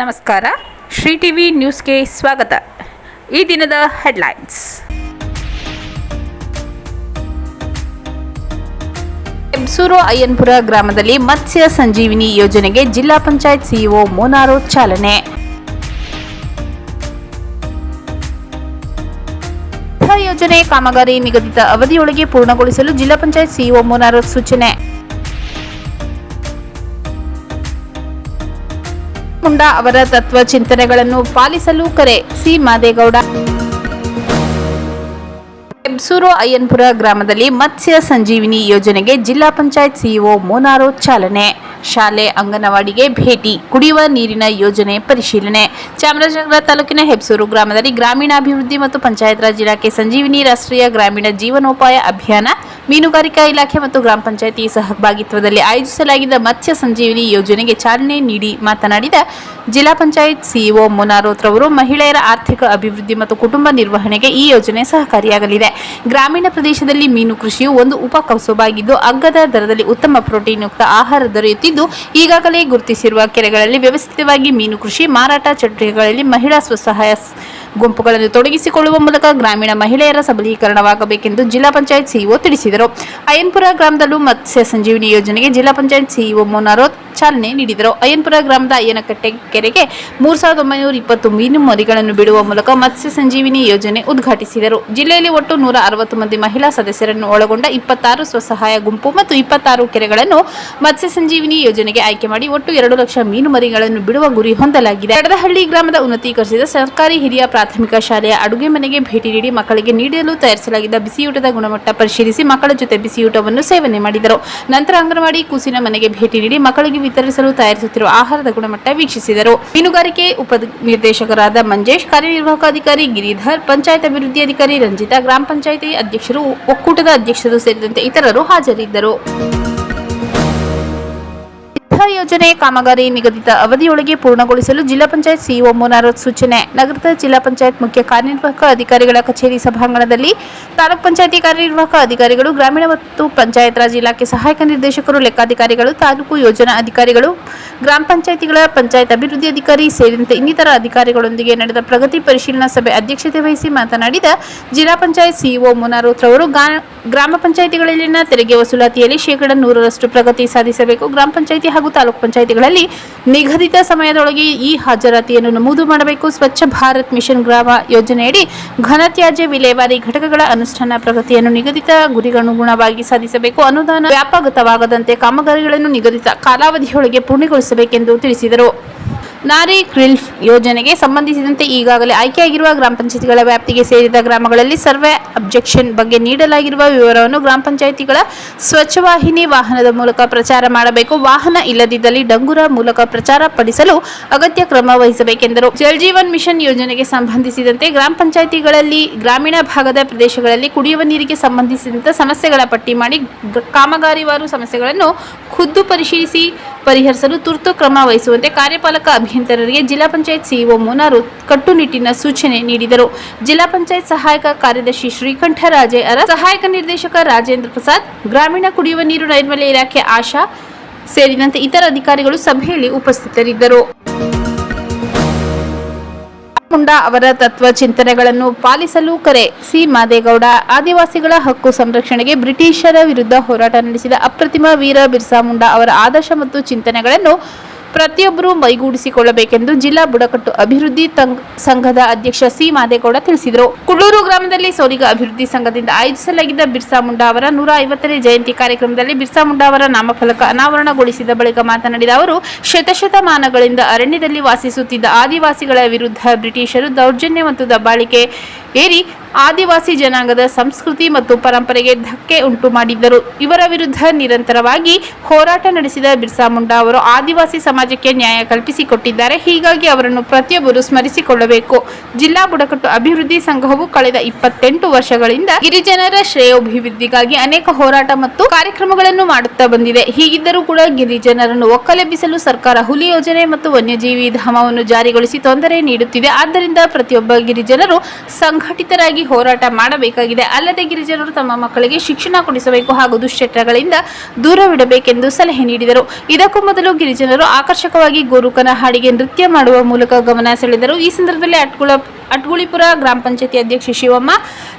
ನಮಸ್ಕಾರ. ಶ್ರೀ ಟಿವಿ ನ್ಯೂಸ್ಗೆ ಸ್ವಾಗತ. ಈ ದಿನದ ಹೆಡ್ಲೈನ್ಸ್. ಹೆಬ್ಸೂರು ಅಯ್ಯನಪುರ ಗ್ರಾಮದಲ್ಲಿ ಮತ್ಸ್ಯ ಸಂಜೀವಿನಿ ಯೋಜನೆಗೆ ಜಿಲ್ಲಾ ಪಂಚಾಯತ್ ಸಿಇಒ ಮೋನಾರು ಚಾಲನೆ. ಯೋಜನೆ ಕಾಮಗಾರಿ ನಿಗದಿತ ಅವಧಿಯೊಳಗೆ ಪೂರ್ಣಗೊಳಿಸಲು ಜಿಲ್ಲಾ ಪಂಚಾಯತ್ ಸಿಇಒ ಮೋನಾರು ಸೂಚನೆ. ಮುಂಡಾ ಅವರ ತತ್ವ ಚಿಂತನೆಗಳನ್ನು ಪಾಲಿಸಲು ಕರೆ. ಸಿ ಮಾದೇಗೌಡ. ಹೆಬ್ಸೂರು ಅಯ್ಯನಪುರ ಗ್ರಾಮದಲ್ಲಿ ಮತ್ಸ್ಯ ಸಂಜೀವಿನಿ ಯೋಜನೆಗೆ ಜಿಲ್ಲಾ ಪಂಚಾಯತ್ ಸಿಇಒ ಮೋನಾರು ಚಾಲನೆ. ಶಾಲೆ ಅಂಗನವಾಡಿಗೆ ಭೇಟಿ. ಕುಡಿಯುವ ನೀರಿನ ಯೋಜನೆ ಪರಿಶೀಲನೆ. ಚಾಮರಾಜನಗರ ತಾಲೂಕಿನ ಹೆಬ್ಸೂರು ಗ್ರಾಮದಲ್ಲಿ ಗ್ರಾಮೀಣಾಭಿವೃದ್ಧಿ ಮತ್ತು ಪಂಚಾಯತ್ ರಾಜ್ ಇಲಾಖೆ ಸಂಜೀವಿನಿ ರಾಷ್ಟ್ರೀಯ ಗ್ರಾಮೀಣ ಜೀವನೋಪಾಯ ಅಭಿಯಾನ, ಮೀನುಗಾರಿಕಾ ಇಲಾಖೆ ಮತ್ತು ಗ್ರಾಮ ಪಂಚಾಯಿತಿ ಸಹಭಾಗಿತ್ವದಲ್ಲಿ ಆಯೋಜಿಸಲಾಗಿದ್ದ ಮತ್ಸ್ಯ ಸಂಜೀವಿನಿ ಯೋಜನೆಗೆ ಚಾಲನೆ ನೀಡಿ ಮಾತನಾಡಿದ ಜಿಲ್ಲಾ ಪಂಚಾಯತ್ ಸಿಇಒ ಮೋನಾರೋತ್ ರವರು, ಮಹಿಳೆಯರ ಆರ್ಥಿಕ ಅಭಿವೃದ್ಧಿ ಮತ್ತು ಕುಟುಂಬ ನಿರ್ವಹಣೆಗೆ ಈ ಯೋಜನೆ ಸಹಕಾರಿಯಾಗಲಿದೆ. ಗ್ರಾಮೀಣ ಪ್ರದೇಶದಲ್ಲಿ ಮೀನು ಕೃಷಿಯು ಒಂದು ಉಪಕಸುಬಾಗಿದ್ದು, ಅಗ್ಗದ ದರದಲ್ಲಿ ಉತ್ತಮ ಪ್ರೋಟೀನ್ ಯುಕ್ತ ಆಹಾರ ದೊರೆಯುತ್ತಿದ್ದು, ಈಗಾಗಲೇ ಗುರುತಿಸಿರುವ ಕೆರೆಗಳಲ್ಲಿ ವ್ಯವಸ್ಥಿತವಾಗಿ ಮೀನು ಕೃಷಿ ಮಾರಾಟ ಚಟುವಟಿಕೆಗಳಲ್ಲಿ ಮಹಿಳಾ ಸ್ವಸಹಾಯ ಗುಂಪುಗಳನ್ನು ತೊಡಗಿಸಿಕೊಳ್ಳುವ ಮೂಲಕ ಗ್ರಾಮೀಣ ಮಹಿಳೆಯರ ಸಬಲೀಕರಣವಾಗಬೇಕೆಂದು ಜಿಲ್ಲಾ ಪಂಚಾಯತ್ ಸಿಇಒ ತಿಳಿಸಿದರು. ಅಯ್ಯನಪುರ ಗ್ರಾಮದಲ್ಲೂ ಮತ್ಸ್ಯ ಸಂಜೀವಿನಿ ಯೋಜನೆಗೆ ಜಿಲ್ಲಾ ಪಂಚಾಯತ್ ಸಿಇಒ ಮೋನಾರೋತ್ ಚಾಲನೆ ನೀಡಿದರು. ಅಯ್ಯನಪುರ ಗ್ರಾಮದ ಅಯ್ಯನಕಟ್ಟೆ ಕೆರೆಗೆ 3920 ಮೀನು ಮರಿಗಳನ್ನು ಬಿಡುವ ಮೂಲಕ ಮತ್ಸ್ಯ ಸಂಜೀವಿನಿ ಯೋಜನೆ ಉದ್ಘಾಟಿಸಿದರು. ಜಿಲ್ಲೆಯಲ್ಲಿ ಒಟ್ಟು 160 ಮಂದಿ ಮಹಿಳಾ ಸದಸ್ಯರನ್ನು ಒಳಗೊಂಡ 26 ಸ್ವಸಹಾಯ ಗುಂಪು ಮತ್ತು 26 ಕೆರೆಗಳನ್ನು ಮತ್ಸ್ಯ ಸಂಜೀವಿನಿ ಯೋಜನೆಗೆ ಆಯ್ಕೆ ಮಾಡಿ ಒಟ್ಟು 2 ಲಕ್ಷ ಮೀನು ಮರಿಗಳನ್ನು ಬಿಡುವ ಗುರಿ ಹೊಂದಲಾಗಿದೆ. ಕಡದಹಳ್ಳಿ ಗ್ರಾಮದ ಉನ್ನತೀಕರಿಸಿದ ಸರ್ಕಾರಿ ಹಿರಿಯ ಪ್ರಾಥಮಿಕ ಶಾಲೆಯ ಅಡುಗೆ ಮನೆಗೆ ಭೇಟಿ ನೀಡಿ ಮಕ್ಕಳಿಗೆ ನೀಡಲು ತಯಾರಿಸಲಾಗಿದ್ದ ಬಿಸಿಯೂಟದ ಗುಣಮಟ್ಟ ಪರಿಶೀಲಿಸಿ ಮಕ್ಕಳ ಜೊತೆ ಬಿಸಿಯೂಟವನ್ನು ಸೇವನೆ ಮಾಡಿದರು. ನಂತರ ಅಂಗನವಾಡಿ ಕೂಸಿನ ಮನೆಗೆ ಭೇಟಿ ನೀಡಿ ಮಕ್ಕಳಿಗೆ ವಿತರಿಸಲು ತಯಾರಿಸುತ್ತಿರುವ ಆಹಾರದ ಗುಣಮಟ್ಟ ವೀಕ್ಷಿಸಿದರು. ಮೀನುಗಾರಿಕೆ ಉಪ ನಿರ್ದೇಶಕರಾದ ಮಂಜೇಶ್, ಕಾರ್ಯನಿರ್ವಾಹಕ ಅಧಿಕಾರಿ ಗಿರಿಧರ್, ಪಂಚಾಯತ್ ಅಭಿವೃದ್ಧಿ ಅಧಿಕಾರಿ ರಂಜಿತಾ, ಗ್ರಾಮ ಪಂಚಾಯಿತಿ ಅಧ್ಯಕ್ಷರು, ಒಕ್ಕೂಟದ ಅಧ್ಯಕ್ಷರು ಸೇರಿದಂತೆ ಇತರರು ಹಾಜರಿದ್ದರು. ಯೋಜನೆ ಕಾಮಗಾರಿ ನಿಗದಿತ ಅವಧಿಯೊಳಗೆ ಪೂರ್ಣಗೊಳಿಸಲು ಜಿಲ್ಲಾ ಪಂಚಾಯತ್ ಸಿಇಒ ಮೋನಾರೋತ್ ಸೂಚನೆ. ನಗರದ ಜಿಲ್ಲಾ ಪಂಚಾಯತ್ ಮುಖ್ಯ ಕಾರ್ಯನಿರ್ವಾಹಕ ಅಧಿಕಾರಿಗಳ ಕಚೇರಿ ಸಭಾಂಗಣದಲ್ಲಿ ತಾಲೂಕ್ ಪಂಚಾಯಿತಿ ಕಾರ್ಯನಿರ್ವಾಹಕ ಅಧಿಕಾರಿಗಳು, ಗ್ರಾಮೀಣ ಮತ್ತು ಪಂಚಾಯತ್ ರಾಜ್ ಇಲಾಖೆ ಸಹಾಯಕ ನಿರ್ದೇಶಕರು, ಲೆಕ್ಕಾಧಿಕಾರಿಗಳು, ತಾಲೂಕು ಯೋಜನಾ ಅಧಿಕಾರಿಗಳು, ಗ್ರಾಮ ಪಂಚಾಯಿತಿಗಳ ಪಂಚಾಯತ್ ಅಭಿವೃದ್ಧಿ ಅಧಿಕಾರಿ ಸೇರಿದಂತೆ ಇನ್ನಿತರ ಅಧಿಕಾರಿಗಳೊಂದಿಗೆ ನಡೆದ ಪ್ರಗತಿ ಪರಿಶೀಲನಾ ಸಭೆ ಅಧ್ಯಕ್ಷತೆ ವಹಿಸಿ ಮಾತನಾಡಿದ ಜಿಲ್ಲಾ ಪಂಚಾಯತ್ ಸಿಇಒ ಮೋನಾರೋತ್ ರವರು, ಗ್ರಾಮ ಪಂಚಾಯಿತಿಗಳಲ್ಲಿನ ತೆರಿಗೆ ವಸೂಲಾತಿಯಲ್ಲಿ 100% ಪ್ರಗತಿ ಸಾಧಿಸಬೇಕು. ಗ್ರಾಮ ಪಂಚಾಯಿತಿ ಹಾಗೂ ತಾಲೂಕು ಪಂಚಾಯಿತಿಗಳಲ್ಲಿ ನಿಗದಿತ ಸಮಯದೊಳಗೆ ಈ ಹಾಜರಾತಿಯನ್ನು ನಮೂದು ಮಾಡಬೇಕು. ಸ್ವಚ್ಛ ಭಾರತ್ ಮಿಷನ್ ಗ್ರಾಮ ಯೋಜನೆಯಡಿ ಘನತ್ಯಾಜ್ಯ ವಿಲೇವಾರಿ ಘಟಕಗಳ ಅನುಷ್ಠಾನ ಪ್ರಗತಿಯನ್ನು ನಿಗದಿತ ಗುರಿಗನುಗುಣವಾಗಿ ಸಾಧಿಸಬೇಕು. ಅನುದಾನ ವ್ಯಾಪಕವಾಗದಂತೆ ಕಾಮಗಾರಿಗಳನ್ನು ನಿಗದಿತ ಕಾಲಾವಧಿಯೊಳಗೆ ಪೂರ್ಣಗೊಳಿಸಬೇಕೆಂದು ತಿಳಿಸಿದರು. ನಾರಿ ಕ್ರಿಲ್ಫ್ ಯೋಜನೆಗೆ ಸಂಬಂಧಿಸಿದಂತೆ ಈಗಾಗಲೇ ಆಯ್ಕೆಯಾಗಿರುವ ಗ್ರಾಮ ಪಂಚಾಯಿತಿಗಳ ವ್ಯಾಪ್ತಿಗೆ ಸೇರಿದ ಗ್ರಾಮಗಳಲ್ಲಿ ಸರ್ವೆ ಅಬ್ಜೆಕ್ಷನ್ ಬಗ್ಗೆ ನೀಡಲಾಗಿರುವ ವಿವರವನ್ನು ಗ್ರಾಮ ಪಂಚಾಯಿತಿಗಳ ಸ್ವಚ್ಛವಾಹಿನಿ ವಾಹನದ ಮೂಲಕ ಪ್ರಚಾರ ಮಾಡಬೇಕು. ವಾಹನ ಇಲ್ಲದಿದ್ದಲ್ಲಿ ಡಂಗುರ ಮೂಲಕ ಪ್ರಚಾರ ಪಡಿಸಲು ಅಗತ್ಯ ಕ್ರಮ ವಹಿಸಬೇಕೆಂದರು. ಜಲ್ ಜೀವನ್ ಮಿಷನ್ ಯೋಜನೆಗೆ ಸಂಬಂಧಿಸಿದಂತೆ ಗ್ರಾಮ ಪಂಚಾಯಿತಿಗಳಲ್ಲಿ ಗ್ರಾಮೀಣ ಭಾಗದ ಪ್ರದೇಶಗಳಲ್ಲಿ ಕುಡಿಯುವ ನೀರಿಗೆ ಸಂಬಂಧಿಸಿದಂತೆ ಸಮಸ್ಯೆಗಳ ಪಟ್ಟಿ ಮಾಡಿ ಕಾಮಗಾರಿವಾರು ಸಮಸ್ಯೆಗಳನ್ನು ಖುದ್ದು ಪರಿಶೀಲಿಸಿ ಪರಿಹರಿಸಲು ತುರ್ತು ಕ್ರಮ ವಹಿಸುವಂತೆ ಕಾರ್ಯಪಾಲಕ ಅಭಿಯಂತರರಿಗೆ ಜಿಲ್ಲಾ ಪಂಚಾಯತ್ ಸಿಇಒ ಮೋನಾರೋತ್ ಕಟ್ಟುನಿಟ್ಟಿನ ಸೂಚನೆ ನೀಡಿದರು. ಜಿಲ್ಲಾ ಪಂಚಾಯತ್ ಸಹಾಯಕ ಕಾರ್ಯದರ್ಶಿ ಶ್ರೀಕಂಠರಾಜೆ ಅರಸ್, ಸಹಾಯಕ ನಿರ್ದೇಶಕ ರಾಜೇಂದ್ರ ಪ್ರಸಾದ್, ಗ್ರಾಮೀಣ ಕುಡಿಯುವ ನೀರು ನೈರ್ಮಲ್ಯ ಇಲಾಖೆ ಆಶಾ ಸೇರಿದಂತೆ ಇತರ ಅಧಿಕಾರಿಗಳು ಸಭೆಯಲ್ಲಿ ಉಪಸ್ಥಿತರಿದ್ದರು. ಮುಂಡಾ ಅವರ ತತ್ವ ಚಿಂತನೆಗಳನ್ನು ಪಾಲಿಸಲು ಕರೆ. ಸಿ ಮಾದೇಗೌಡ. ಆದಿವಾಸಿಗಳ ಹಕ್ಕು ಸಂರಕ್ಷಣೆಗೆ ಬ್ರಿಟಿಷರ ವಿರುದ್ಧ ಹೋರಾಟ ನಡೆಸಿದ ಅಪ್ರತಿಮ ವೀರ ಬಿರ್ಸಾ ಮುಂಡಾ ಅವರ ಆದರ್ಶ ಮತ್ತು ಚಿಂತನೆಗಳನ್ನು ಪ್ರತಿಯೊಬ್ಬರೂ ಮೈಗೂಡಿಸಿಕೊಳ್ಳಬೇಕೆಂದು ಜಿಲ್ಲಾ ಬುಡಕಟ್ಟು ಅಭಿವೃದ್ಧಿ ಸಂಘದ ಅಧ್ಯಕ್ಷ ಸಿ ಮಾದೇಗೌಡ ತಿಳಿಸಿದರು. ಕುಡ್ಲೂರು ಗ್ರಾಮದಲ್ಲಿ ಸೋಲಿಗ ಅಭಿವೃದ್ಧಿ ಸಂಘದಿಂದ ಆಯೋಜಿಸಲಾಗಿದ್ದ ಬಿರ್ಸಾ ಮುಂಡಾ ಅವರ 150ನೇ ಜಯಂತಿ ಕಾರ್ಯಕ್ರಮದಲ್ಲಿ ಬಿರ್ಸಾ ಮುಂಡಾ ಅವರ ನಾಮಫಲಕ ಅನಾವರಣಗೊಳಿಸಿದ ಬಳಿಕ ಮಾತನಾಡಿದ ಅವರು, ಶತಶತಮಾನಗಳಿಂದ ಅರಣ್ಯದಲ್ಲಿ ವಾಸಿಸುತ್ತಿದ್ದ ಆದಿವಾಸಿಗಳ ವಿರುದ್ಧ ಬ್ರಿಟಿಷರು ದೌರ್ಜನ್ಯ ಮತ್ತು ದಬ್ಬಾಳಿಕೆ ಏರಿ ಆದಿವಾಸಿ ಜನಾಂಗದ ಸಂಸ್ಕೃತಿ ಮತ್ತು ಪರಂಪರೆಗೆ ಧಕ್ಕೆ ಉಂಟು ಮಾಡಿದ್ದರು. ಇವರ ವಿರುದ್ಧ ನಿರಂತರವಾಗಿ ಹೋರಾಟ ನಡೆಸಿದ ಬಿರ್ಸಾ ಮುಂಡಾ ಅವರು ಆದಿವಾಸಿ ಸಮಾಜಕ್ಕೆ ನ್ಯಾಯ ಕಲ್ಪಿಸಿಕೊಟ್ಟಿದ್ದಾರೆ. ಹೀಗಾಗಿ ಅವರನ್ನು ಪ್ರತಿಯೊಬ್ಬರು ಸ್ಮರಿಸಿಕೊಳ್ಳಬೇಕು. ಜಿಲ್ಲಾ ಬುಡಕಟ್ಟು ಅಭಿವೃದ್ಧಿ ಸಂಘವು ಕಳೆದ 28 ವರ್ಷಗಳಿಂದ ಗಿರಿಜನರ ಶ್ರೇಯೋಭಿವೃದ್ಧಿಗಾಗಿ ಅನೇಕ ಹೋರಾಟ ಮತ್ತು ಕಾರ್ಯಕ್ರಮಗಳನ್ನು ಮಾಡುತ್ತಾ ಬಂದಿದೆ. ಹೀಗಿದ್ದರೂ ಕೂಡ ಗಿರಿಜನರನ್ನು ಒಕ್ಕಲೆಬ್ಬಿಸಲು ಸರ್ಕಾರ ಹುಲಿ ಯೋಜನೆ ಮತ್ತು ವನ್ಯಜೀವಿ ಧಾಮವನ್ನು ಜಾರಿಗೊಳಿಸಿ ತೊಂದರೆ ನೀಡುತ್ತಿದೆ. ಆದ್ದರಿಂದ ಪ್ರತಿಯೊಬ್ಬ ಗಿರಿಜನರು ಸಂಘ ಸಂಘಟಿತರಾಗಿ ಹೋರಾಟ ಮಾಡಬೇಕಾಗಿದೆ. ಅಲ್ಲದೆ ಗಿರಿಜನರು ತಮ್ಮ ಮಕ್ಕಳಿಗೆ ಶಿಕ್ಷಣ ಕೊಡಿಸಬೇಕು ಹಾಗೂ ದುಶ್ಚಟಗಳಿಂದ ದೂರವಿಡಬೇಕೆಂದು ಸಲಹೆ ನೀಡಿದರು. ಇದಕ್ಕೂ ಮೊದಲು ಗಿರಿಜನರು ಆಕರ್ಷಕವಾಗಿ ಗೋರುಕನ ಹಾಡಿಗೆ ನೃತ್ಯ ಮಾಡುವ ಮೂಲಕ ಗಮನ ಸೆಳೆದರು. ಈ ಸಂದರ್ಭದಲ್ಲಿ ಅಟ್ಗುಳಿಪುರ ಗ್ರಾಮ ಪಂಚಾಯತಿ ಅಧ್ಯಕ್ಷೆ ಶಿವಮ್ಮ,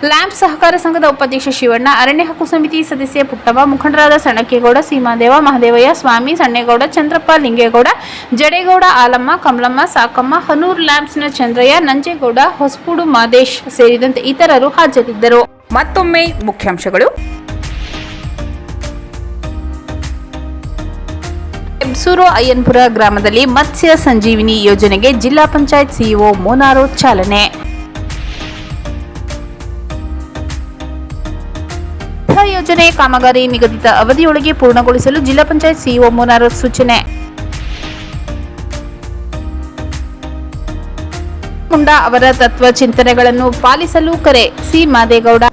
ಲ್ಯಾಂಪ್ ಸಹಕಾರ ಸಂಘದ ಉಪಾಧ್ಯಕ್ಷ ಶಿವಣ್ಣ, ಅರಣ್ಯ ಹಕ್ಕು ಸಮಿತಿ ಸದಸ್ಯ ಪುಟ್ಟಮ್ಮ, ಮುಖಂಡರಾದ ಸಣ್ಣಕ್ಕೇಗೌಡ, ಸೀಮಾದೇವ, ಮಹದೇವಯ್ಯ, ಸ್ವಾಮಿ, ಸಣ್ಣೇಗೌಡ, ಚಂದ್ರಪ್ಪ, ಲಿಂಗೇಗೌಡ, ಜಡೇಗೌಡ, ಆಲಮ್ಮ, ಕಮಲಮ್ಮ, ಸಾಕಮ್ಮ, ಹನೂರ್ ಲ್ಯಾಂಪ್ಸ್ನ ಚಂದ್ರಯ್ಯ, ನಂಜೇಗೌಡ, ಹೊಸಪೂಡು ಮಾದೇಶ್ ಸೇರಿದಂತೆ ಇತರರು ಹಾಜರಿದ್ದರು. ಮತ್ತೊಮ್ಮೆ ಮುಖ್ಯಾಂಶಗಳು. ಹೆಬ್ಸೂರು ಅಯ್ಯನ್ಪುರ ಗ್ರಾಮದಲ್ಲಿ ಮತ್ಸ್ಯ ಸಂಜೀವಿನಿ ಯೋಜನೆಗೆ ಜಿಲ್ಲಾ ಪಂಚಾಯತ್ ಸಿಇಒ ಮೋನಾರು ಚಾಲನೆ. ಯೋಜನೆ ಕಾಮಗಾರಿ ನಿಗದಿತ ಅವಧಿಯೊಳಗೆ ಪೂರ್ಣಗೊಳಿಸಲು ಜಿಲ್ಲಾ ಪಂಚಾಯತ್ ಸಿಇಒ ಮೋನಾರು ಸೂಚನೆ. ಮುಂಡಾ ಅವರ ತತ್ವ ಚಿಂತನೆಗಳನ್ನು ಪಾಲಿಸಲು ಕರೆ. ಸಿ ಮಾದೇಗೌಡ.